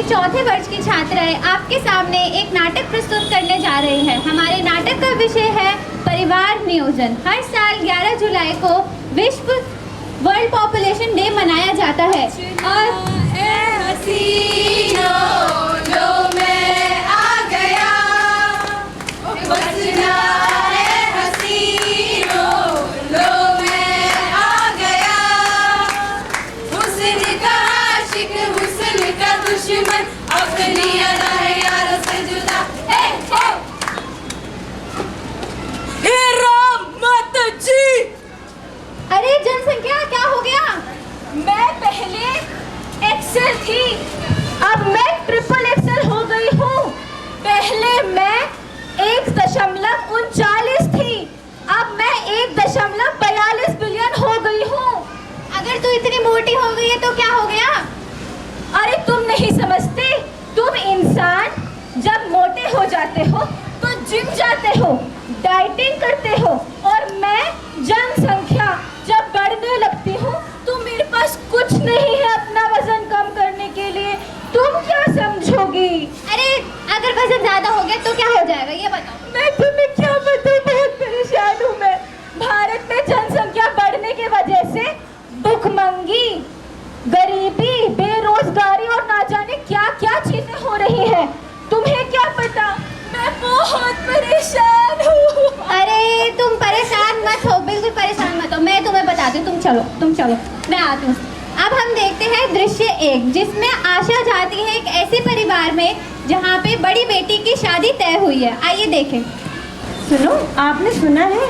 चौथे वर्ष की छात्राएं आपके सामने एक नाटक प्रस्तुत करने जा रहे हैं। हमारे नाटक का विषय है परिवार नियोजन। हर साल 11 जुलाई को विश्व वर्ल्ड पॉपुलेशन डे मनाया जाता है और अरे जनसंख्या क्या हो गया? मैं पहले एक्सेल थी, अब मैं ट्रिपल एक्सेल हो गई हूँ। पहले मैं 1.39 थी, अब मैं 1.42 बिलियन हो गई हूँ। अगर तू इतनी मोटी हो गई है तो क्या हो गया? अरे तुम नहीं समझते, तुम इंसान जब मोटे हो जाते हो तो जिम जाते हो, डाइटिंग करते हो, और मैं जनसंख्या जब बढ़ने लगती हूँ तो मेरे पास कुछ नहीं है अपना वजन कम करने के लिए। तुम क्या समझोगी? अरे अगर वजन ज्यादा हो गया तो क्या हो जाएगा ये बताओ। मैं तुम्हें क्या बताऊं, बहुत परेशान हूँ मैं। भारत में जनसंख्या बढ़ने की वजह से भुखमंगी, गरीबी, बेरोजगारी और ना जाने क्या क्या चीजें हो रही है। तुम्हें क्या पता, मैं बहुत परेशान हूँ। अरे तुम परेशान मत हो, बिल्कुल परेशान मत हो। मैं तुम्हें बताती हूँ, तुम चलो मैं आती हूँ। अब हम देखते हैं दृश्य 1, जिसमें आशा जाती है एक ऐसे परिवार में जहाँ पे बड़ी बेटी की शादी तय हुई है। आइए देखें। सुनो, आपने सुना है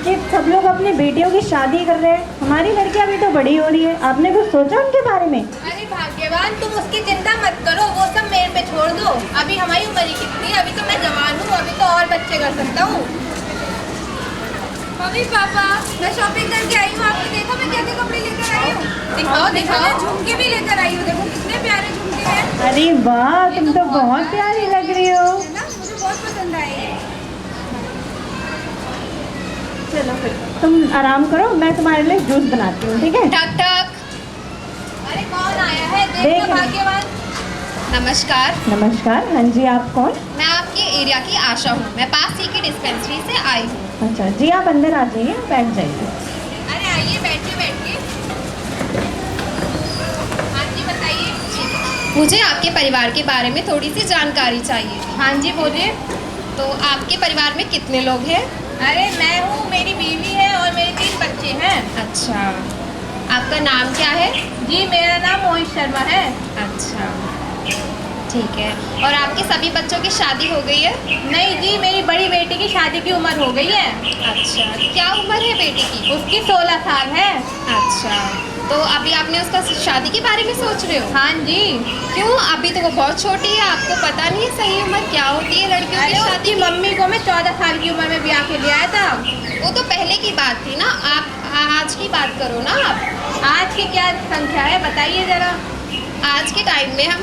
कि सब लोग अपनी बेटियों की शादी कर रहे हैं। हमारी लड़की अभी तो बड़ी हो रही है, आपने कुछ सोचा उनके बारे में? अरे भाग्यवान, तुम उसकी चिंता मत करो, वो सब मेरे पे छोड़ दो। अभी हमारी उम्र ही कितनी है, अभी तो मैं जवान हूँ, अभी तो और बच्चे कर सकता हूँ। मम्मी पापा, मैं शॉपिंग करके आई हूँ। आपने देखा मैं क्या क्या कपड़े लेकर आई हूँ? दिखाओ दिखाओ। झुमके भी लेकर आई हूँ, देखो कितने प्यारे झुमके हैं। अरे वाह, तुम तो बहुत प्यारी लग रही हो। है ना, मुझे बहुत पसंद आए। चलो फिर तुम आराम करो, मैं तुम्हारे लिए जूस बनाती हूँ, ठीक है? टक टक। अरे कौन आया है? देख देखो भाग्यवान। नमस्कार, नमस्कार। हाँ जी, आप कौन? मैं आपके एरिया की आशा हूँ। मैं पास ही की डिस्पेंसरी से आई हूँ। अच्छा जी, आप अंदर आ जाइए, बैठ जाइए। अरे आइए, बैठिए। हाँ जी बताइए। मुझे आपके परिवार के बारे में थोड़ी सी जानकारी चाहिए। हाँ जी बोलिए। तो आपके परिवार में कितने लोग हैं? अरे मैं हूँ, मेरी बीवी है और मेरे 3 बच्चे हैं। अच्छा, आपका नाम क्या है? जी मेरा नाम मोहित शर्मा है। अच्छा ठीक है। और आपके सभी बच्चों की शादी हो गई है? नहीं जी, मेरी बड़ी बेटी की शादी की उम्र हो गई है। अच्छा, क्या उम्र है बेटी की? उसकी 16 साल है। अच्छा, तो अभी आपने उसका शादी के बारे में सोच रहे हो? हाँ जी। क्यों? अभी तो वो बहुत छोटी है, आपको पता नहीं है सही उम्र क्या होती है लड़कियों की शादी? मम्मी को मैं 14 साल की उम्र में ब्याह के ले आया था। वो तो पहले की बात थी ना, आप आज की बात करो ना। आप आज की क्या संख्या है बताइए जरा। आज के टाइम में हम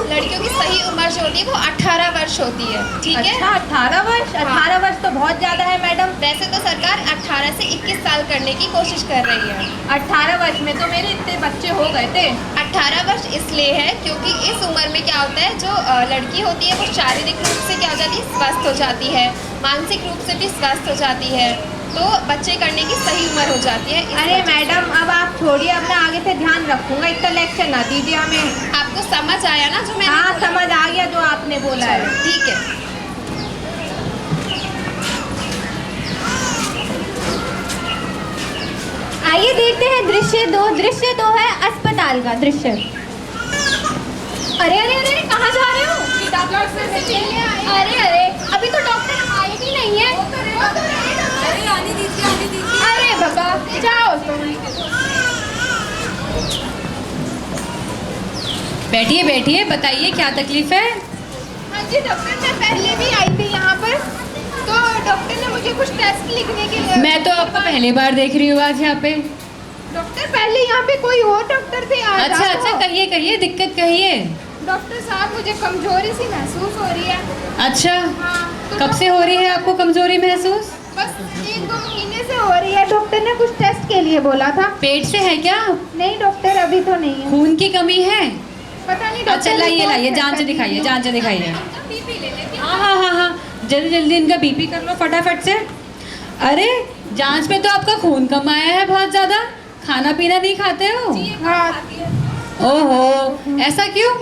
लड़कियों की सही उम्र जो होती है वो 18 वर्ष होती है, ठीक है? अच्छा 18 वर्ष? 18 वर्ष तो बहुत ज़्यादा है मैडम। वैसे तो सरकार 18 से 21 साल करने की कोशिश कर रही है। 18 वर्ष में तो मेरे इतने बच्चे हो गए थे। 18 वर्ष इसलिए है क्योंकि इस उम्र में क्या होता है, जो लड़की होती है वो शारीरिक रूप से क्या हो जाती है, स्वस्थ हो जाती है, मानसिक रूप से भी स्वस्थ हो जाती है, तो बच्चे करने की सही उम्र हो जाती है। अरे मैडम अब आप छोड़िए, अब मैं आगे से ध्यान रखूंगा, इतना लेक्चर ना दीजिए हमें। आपको समझ आया ना जो मैंने? हाँ समझ आ गया जो आपने बोला है। ठीक है। आइए देखते हैं दृश्य 2। दृश्य 2 है अस्पताल का दृश्य। अरे अरे अरे कहाँ जा रहे हो? डॉक्टर से मिलने आए। अरे अरे अभी तो डॉक्टर आए भी नहीं है। अरे आने दीजिए। अरे बाबा जाओ तुम। बैठिए, बताइए क्या तकलीफ है? हाँ जी डॉक्टर, मैं पहले भी आई थी यहाँ पर, तो डॉक्टर ने मुझे कुछ टेस्ट लिखने के लिए। मैं तो आपको पहली बार देख रही हूँ आज यहाँ पे। डॉक्टर पहले यहाँ पे कोई और डॉक्टर थे आज। अच्छा, कहिए दिक्कत कहिए। डॉक्टर साहब मुझे कमजोरी सी महसूस हो रही है। अच्छा, हाँ, तो कब से हो रही है आपको कमजोरी महसूस? बस 1-2 महीने से हो रही है। डॉक्टर ने कुछ टेस्ट के लिए बोला था। पेट से है क्या? नहीं डॉक्टर, अभी तो नहीं है। खून की कमी है? पता नहीं अच्छा डॉक्टर लाइए रिपोर्ट लाइए, चेक जांच कर दिखाइए, लीजिए। जांच दिखाइए। बीपी ले लेती हूँ। हाँ हाँ हाँ हाँ, जल्दी जल्दी इनका बीपी कर लो फटाफट से। अरे जांच में तो आपका खून कम आया है बहुत ज़्यादा, खाना पीना नहीं खाते हो? हाँ ओहो, ऐसा क्यों?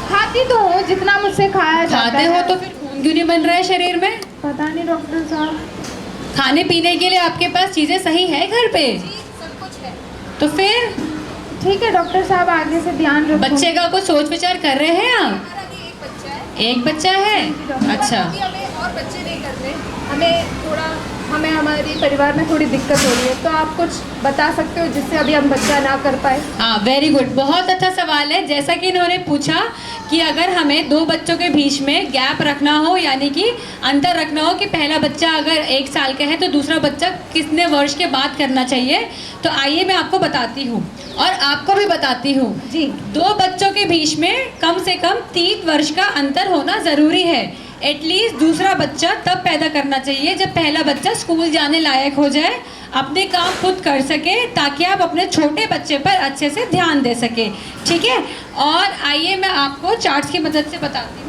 खाती तो हो जितना मुझसे खाया जाता खाते है। हो तो फिर खून क्यों नहीं बन रहा है शरीर में? पता नहीं डॉक्टर साहब। खाने पीने के लिए आपके पास चीज़ें सही है घर पे? सब कुछ है। तो फिर ठीक है डॉक्टर साहब, आगे से ध्यान रखो। बच्चे का कुछ सोच विचार कर रहे हैं आप? हमारा भी एक बच्चा है। एक बच्चा है? अच्छा। अभी हमें और बच्चे नहीं करते, हमें हमारे परिवार में थोड़ी दिक्कत हो रही है, तो आप कुछ बता सकते हो जिससे अभी हम बच्चा ना कर पाए? हाँ वेरी गुड, बहुत अच्छा सवाल है। जैसा कि इन्होंने पूछा कि अगर हमें दो बच्चों के बीच में गैप रखना हो, यानी कि अंतर रखना हो कि पहला बच्चा अगर 1 साल का है तो दूसरा बच्चा कितने वर्ष के बाद करना चाहिए, तो आइए मैं आपको बताती हूँ और आपको भी बताती हूँ। जी। दो बच्चों के बीच में कम से कम 3 वर्ष का अंतर होना ज़रूरी है। एटलीस्ट दूसरा बच्चा तब पैदा करना चाहिए जब पहला बच्चा स्कूल जाने लायक हो जाए, अपने काम खुद कर सके, ताकि आप अपने छोटे बच्चे पर अच्छे से ध्यान दे सके। ठीक है, और आइए मैं आपको चार्ट्स की मदद से बताती हूँ।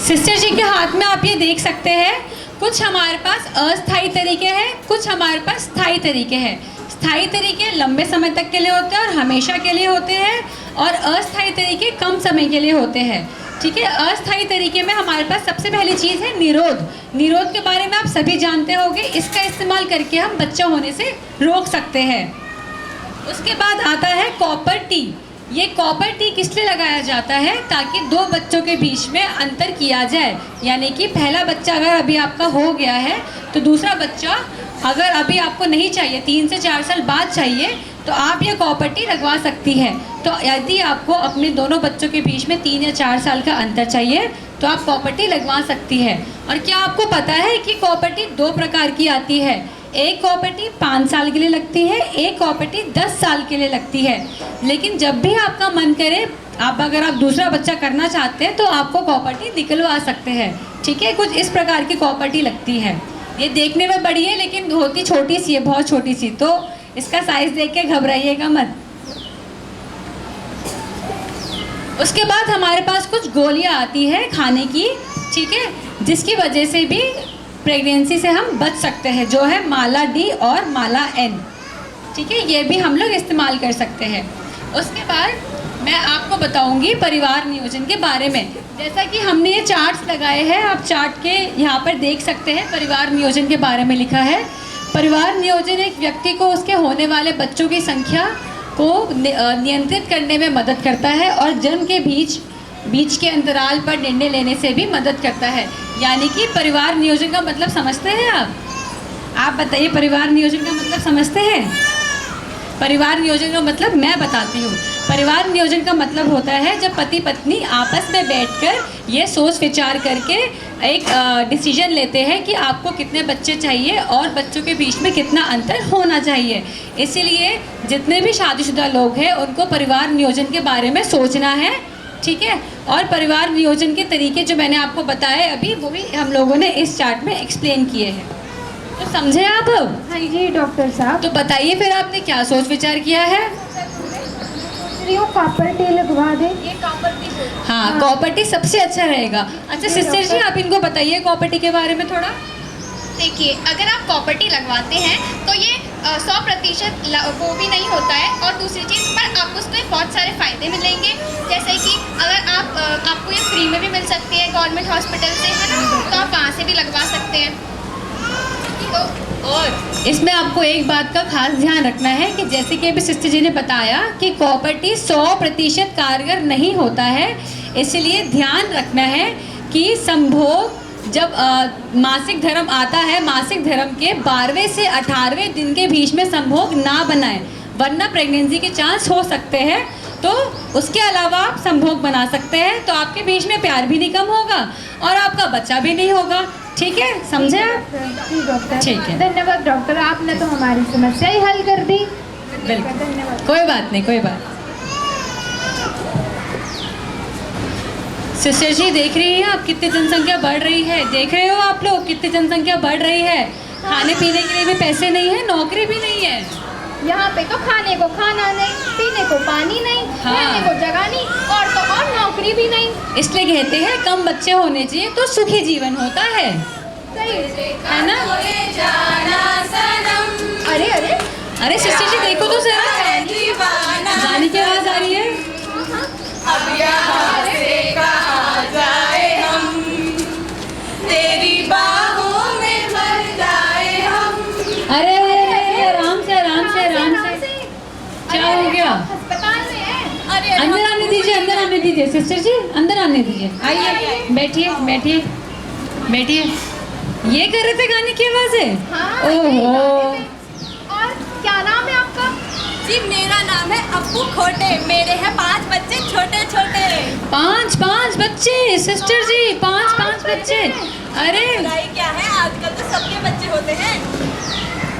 सिस्टर जी के हाथ में आप ये देख सकते हैं, कुछ हमारे पास अस्थायी तरीके हैं, कुछ हमारे पास स्थायी तरीके हैं। स्थायी तरीके लंबे समय तक के लिए होते हैं और हमेशा के लिए होते हैं, और अस्थायी तरीके कम समय के लिए होते हैं। ठीक है, अस्थायी तरीके में हमारे पास सबसे पहली चीज़ है निरोध। निरोध के बारे में आप सभी जानते होंगे, इसका इस्तेमाल करके हम बच्चा होने से रोक सकते हैं। उसके बाद आता है कॉपर टी। ये कॉपर टी किस लिए लगाया जाता है? ताकि दो बच्चों के बीच में अंतर किया जाए, यानी कि पहला बच्चा अगर अभी आपका हो गया है तो दूसरा बच्चा अगर अभी आपको नहीं चाहिए, 3 से 4 साल बाद चाहिए, तो आप ये कॉपर टी लगवा सकती है। तो यदि आपको अपने दोनों बच्चों के बीच में 3 या 4 साल का अंतर चाहिए तो आप कॉपर टी लगवा सकती है। और क्या आपको पता है कि कॉपर टी 2 प्रकार की आती है? एक कॉपर टी 5 साल के लिए लगती है, एक कॉपर टी 10 साल के लिए लगती है। लेकिन जब भी आपका मन करे, अगर आप दूसरा बच्चा करना चाहते हैं तो आपको कॉपर टी निकलवा सकते हैं। ठीक है, कुछ इस प्रकार की कॉपर टी लगती है। ये देखने में बड़ी है लेकिन होती छोटी सी है, बहुत छोटी सी, तो इसका साइज देख के घबराइएगा मत। उसके बाद हमारे पास कुछ गोलियां आती है खाने की, ठीक है, जिसकी वजह से भी प्रेगनेंसी से हम बच सकते हैं, जो है माला डी और माला एन। ठीक है, ये भी हम लोग इस्तेमाल कर सकते हैं। उसके बाद मैं आपको बताऊंगी परिवार नियोजन के बारे में। जैसा कि हमने ये चार्ट्स लगाए हैं, आप चार्ट के यहाँ पर देख सकते हैं, परिवार नियोजन के बारे में लिखा है। परिवार नियोजन एक व्यक्ति को उसके होने वाले बच्चों की संख्या को नियंत्रित करने में मदद करता है और जन्म के बीच के अंतराल पर निर्णय लेने से भी मदद करता है। यानी कि परिवार नियोजन का मतलब समझते हैं आप बताइए, परिवार नियोजन का मतलब समझते हैं? परिवार नियोजन का मतलब मैं बताती हूँ। परिवार नियोजन का मतलब होता है जब पति पत्नी आपस में बैठकर ये सोच विचार करके एक डिसीजन लेते हैं कि आपको कितने बच्चे चाहिए और बच्चों के बीच में कितना अंतर होना चाहिए। इसीलिए जितने भी शादीशुदा लोग हैं उनको परिवार नियोजन के बारे में सोचना है। ठीक है, और परिवार नियोजन के तरीके जो मैंने आपको बताए अभी, वो भी हम लोगों ने इस चार्ट में एक्सप्लेन किए हैं। तो समझे आप? हाँ जी डॉक्टर साहब। तो बताइए फिर आपने क्या सोच विचार किया है? कॉपर टी लगवा दे। ये कॉपर टी हाँ, कॉपर टी सबसे अच्छा रहेगा। अच्छा सिस्टर जी, आप इनको बताइए कॉपर टी के बारे में थोड़ा। देखिए, अगर आप कॉपर टी लगवाते हैं तो ये 100% वो भी नहीं होता है, और दूसरी चीज़ पर आपको उसके बहुत सारे फ़ायदे मिलेंगे। जैसे कि अगर आपको ये फ्री में भी मिल सकती है गवर्नमेंट हॉस्पिटल से, है ना, तो आप वहाँ से भी लगवा सकते हैं। तो और इसमें आपको एक बात का खास ध्यान रखना है कि जैसे कि अभी सिस्टर जी ने बताया कि कॉपर टी 100% कारगर नहीं होता है, इसलिए ध्यान रखना है कि संभोग जब मासिक धर्म आता है, मासिक धर्म के 12वें से 18वें दिन के बीच में संभोग ना बनाएं, वरना प्रेगनेंसी के चांस हो सकते हैं। तो उसके अलावा आप संभोग बना सकते हैं, तो आपके बीच में प्यार भी नहीं कम होगा और आपका बच्चा भी नहीं होगा। ठीक है, समझे आप? जी डॉक्टर। ठीक है, धन्यवाद डॉक्टर, आपने तो हमारी समस्या ही हल कर दी। बिल्कुल, धन्यवाद। कोई बात नहीं, कोई बात। सिस्टर जी देख रही हैं आप कितनी जनसंख्या बढ़ रही है, देख रहे हो आप लोग कितनी जनसंख्या बढ़ रही है। खाने पीने के लिए भी पैसे नहीं है, नौकरी भी नहीं है। यहाँ पे तो खाने को खाना नहीं, पीने को पानी नहीं, हाँ। रहने को जगह नहीं, और तो और नौकरी भी नहीं। इसलिए कहते हैं कम बच्चे होने चाहिए तो सुखी जीवन होता है ना। अरे अरे अरे सिस्टर जी देखो तो जरा, गाने की आवाज आ रही है। अब यहाँ से कहाँ जाए हम, तेरी बाहों में मर जाए हम। अरे आराम से आराम से आराम से, क्या हो गया? अस्पताल में है। अरे अंदर आने दीजिए, अंदर आने दीजिए सिस्टर जी, अंदर आने दीजिए। आइए बैठिए बैठिए बैठिए। ये कर रहे थे गाने की आवाज है? हाँ, ओहो, और क्या नाम है आपका? जी मेरा नाम है अप्पू खोटे, मेरे हैं 5 बच्चे छोटे छोटे। 5 बच्चे सिस्टर जी, 5 बच्चे। अरे बुराई क्या है, आजकल तो सबके बच्चे होते हैं।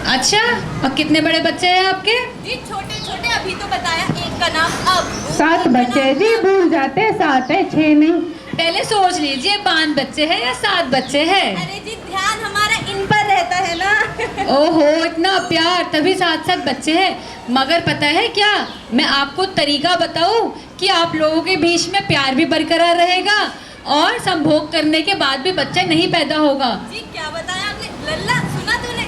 अच्छा, और कितने बड़े बच्चे हैं आपके? जी छोटे छोटे, अभी तो बताया, एक का नाम अब्बू। 7 बच्चे जी, भूल जाते 7 है 6 नहीं। पहले सोच लीजिए 5 बच्चे हैं या 7 बच्चे हैं। अरे जी ध्यान हमारा इन पर रहता है ना। ओहो, इतना प्यार, तभी 7 बच्चे हैं। मगर पता है क्या, मैं आपको तरीका बताऊं कि आप लोगों के बीच में प्यार भी बरकरार रहेगा और संभोग करने के बाद भी बच्चा नहीं पैदा होगा। जी क्या बताया आपने, लल्ला सुना तूने?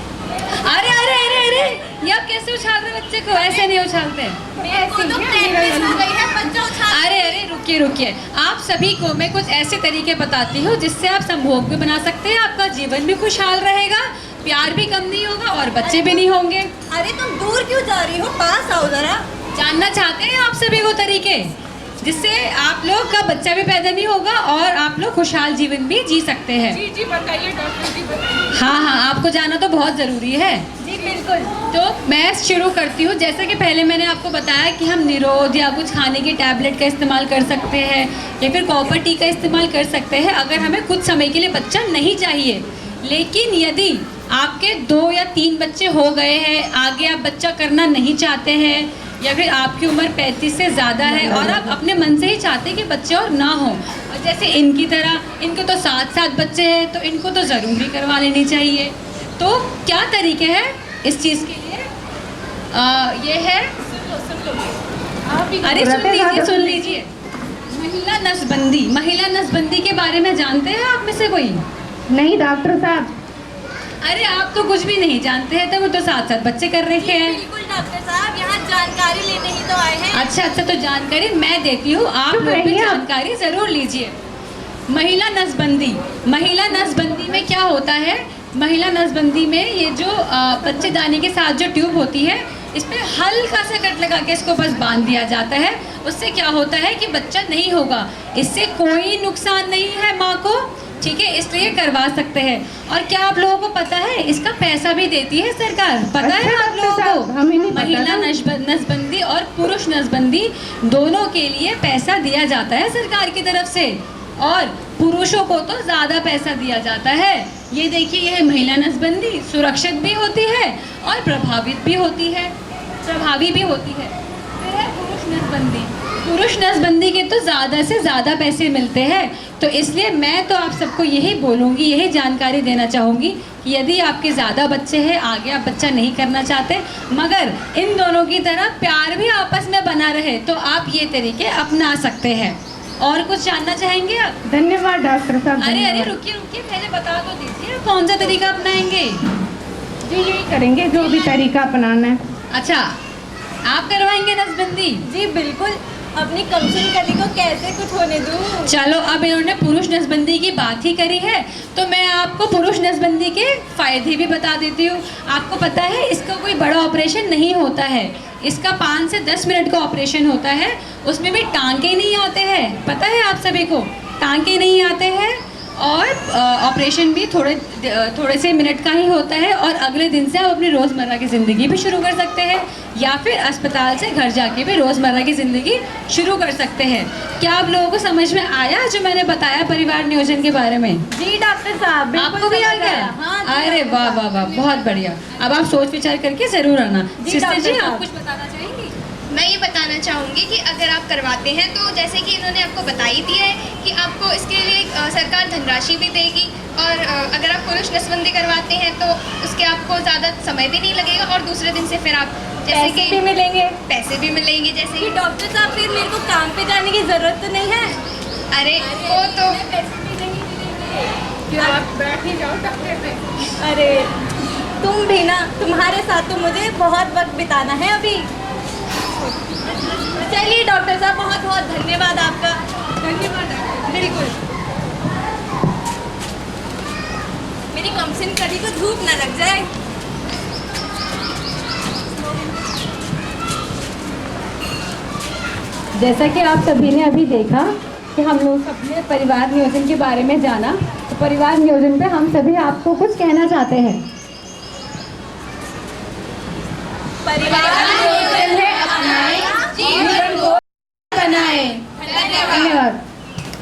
अरे अरे अरे अरे, ये आप कैसे उछाल रहे बच्चे को? ऐसे नहीं उछालते। मेरे को तो प्रैक्टिस हो गई है, बच्चा उछाल। अरे अरे रुकिए रुकिए, आप सभी को मैं कुछ ऐसे तरीके बताती हूँ जिससे आप संभोग भी बना सकते हैं, आपका जीवन भी खुशहाल रहेगा, प्यार भी कम नहीं होगा और बच्चे भी नहीं होंगे। अरे तुम दूर क्यों जा रही हो, पास आओ जरा। जानना चाहते हैं आप सभी को तरीके जिससे आप लोग का बच्चा भी पैदा नहीं होगा और आप लोग खुशहाल जीवन भी जी सकते हैं। जी जी बताइए डॉक्टर जी बताइए। हाँ, आपको जाना तो बहुत ज़रूरी है। जी बिल्कुल। तो मैं शुरू करती हूँ। जैसे कि पहले मैंने आपको बताया कि हम निरोध या कुछ खाने की टैबलेट का इस्तेमाल कर सकते हैं या फिर कॉपर टी का इस्तेमाल कर सकते हैं अगर हमें कुछ समय के लिए बच्चा नहीं चाहिए। लेकिन यदि आपके 2 या 3 बच्चे हो गए हैं, आगे आप बच्चा करना नहीं चाहते हैं या फिर आपकी उम्र 35 से ज़्यादा है और आप अपने मन से ही चाहते हैं कि बच्चे और ना हो, और जैसे इनकी तरह इनको तो 7 बच्चे हैं तो इनको तो ज़रूरी करवा लेनी चाहिए। तो क्या तरीके हैं इस चीज़ के लिए? ये है, अरे सुन लीजिए महिला नसबंदी। महिला नसबंदी के बारे में जानते हैं आप में से कोई? नहीं डॉक्टर साहब। अरे आप तो कुछ भी नहीं जानते हैं, तब तो 7 बच्चे कर रखे हैं। बिल्कुल डॉक्टर साहब, यहाँ जानकारी लेने ही तो आए हैं। अच्छा तो जानकारी मैं देती हूँ, आप चुप लोग भी रहिए आप। जानकारी ज़रूर लीजिए। महिला नसबंदी, महिला नसबंदी में क्या होता है? महिला नसबंदी में ये जो बच्चेदानी के साथ जो ट्यूब होती है, इसमें हल्का सा कट लगा के इसको बस बांध दिया जाता है। उससे क्या होता है कि बच्चा नहीं होगा, इससे कोई नुकसान नहीं है माँ को, ठीक है, इसलिए करवा सकते हैं। और क्या आप लोगों को पता है इसका पैसा भी देती है सरकार? पता है आप लोगों को? हमें नहीं पता महिला था। नसबंदी और पुरुष नसबंदी दोनों के लिए पैसा दिया जाता है सरकार की तरफ से, और पुरुषों को तो ज़्यादा पैसा दिया जाता है। ये देखिए, यह महिला नसबंदी सुरक्षित भी होती है और प्रभावी भी होती है। फिर है पुरुष नसबंदी। पुरुष नसबंदी के तो ज़्यादा से ज़्यादा पैसे मिलते हैं। तो इसलिए मैं तो आप सबको यही बोलूँगी, यही जानकारी देना चाहूँगी कि यदि आपके ज़्यादा बच्चे हैं, आगे आप बच्चा नहीं करना चाहते, मगर इन दोनों की तरह प्यार भी आपस में बना रहे, तो आप ये तरीके अपना सकते हैं। और कुछ जानना चाहेंगे आप? धन्यवाद डॉक्टर साहब। अरे धन्यवाद। रुकिए पहले बता तो दीजिए कौन सा तरीका अपनाएंगे? जी यही करेंगे जो भी तरीका अपनाना है। अच्छा, आप करवाएंगे नसबंदी? जी बिल्कुल, अपनी कमसिन कली को कैसे कुछ होने दूँ। चलो, अब इन्होंने पुरुष नसबंदी की बात ही करी है तो मैं आपको पुरुष नसबंदी के फ़ायदे भी बता देती हूँ। आपको पता है इसका कोई बड़ा ऑपरेशन नहीं होता है, इसका 5 से 10 मिनट का ऑपरेशन होता है। उसमें भी टांके नहीं आते हैं, पता है आप सभी को? टांके नहीं आते हैं और ऑपरेशन भी थोड़े से मिनट का ही होता है, और अगले दिन से आप अपनी रोज़मर्रा की ज़िंदगी भी शुरू कर सकते हैं या फिर अस्पताल से घर जाके भी रोज़मर्रा की ज़िंदगी शुरू कर सकते हैं। क्या आप लोगों को समझ में आया जो मैंने बताया परिवार नियोजन के बारे में? जी डॉक्टर साहब, बिल्कुल आपको भी आ समझ गया? हाँ, अरे वाह वाह वाह, बहुत बढ़िया। अब आप सोच विचार करके ज़रूर आना। जी, सिस्टर जी, डॉक्टर आप साहब। कुछ बताना चाहेंगी? मैं ये बताना चाहूँगी कि अगर आप करवाते हैं तो जैसे कि इन्होंने आपको बता ही दिया है कि आपको इसके लिए सरकार धनराशि भी देगी, और अगर आप पुरुष नसबंदी करवाते हैं तो उसके आपको ज़्यादा समय भी नहीं लगेगा, और दूसरे दिन से फिर आप जैसे पैसे भी मिलेंगे। पैसे भी मिलेंगे। जैसे कि कि डॉक्टर साहब फिर मेरे को काम पे जाने की ज़रूरत तो नहीं है? अरे वो तो अरे तुम भी ना, तुम्हारे साथ तो मुझे बहुत वक्त बिताना है अभी। चलिए डॉक्टर साहब, बहुत बहुत धन्यवाद आपका। धन्यवाद। बिल्कुल। मेरी कमसिन कड़ी को धूप ना लग जाए। जैसा कि आप सभी ने अभी देखा कि हम लोग सबने परिवार नियोजन के बारे में जाना, तो परिवार नियोजन पे हम सभी आपको कुछ कहना चाहते हैं। परिवार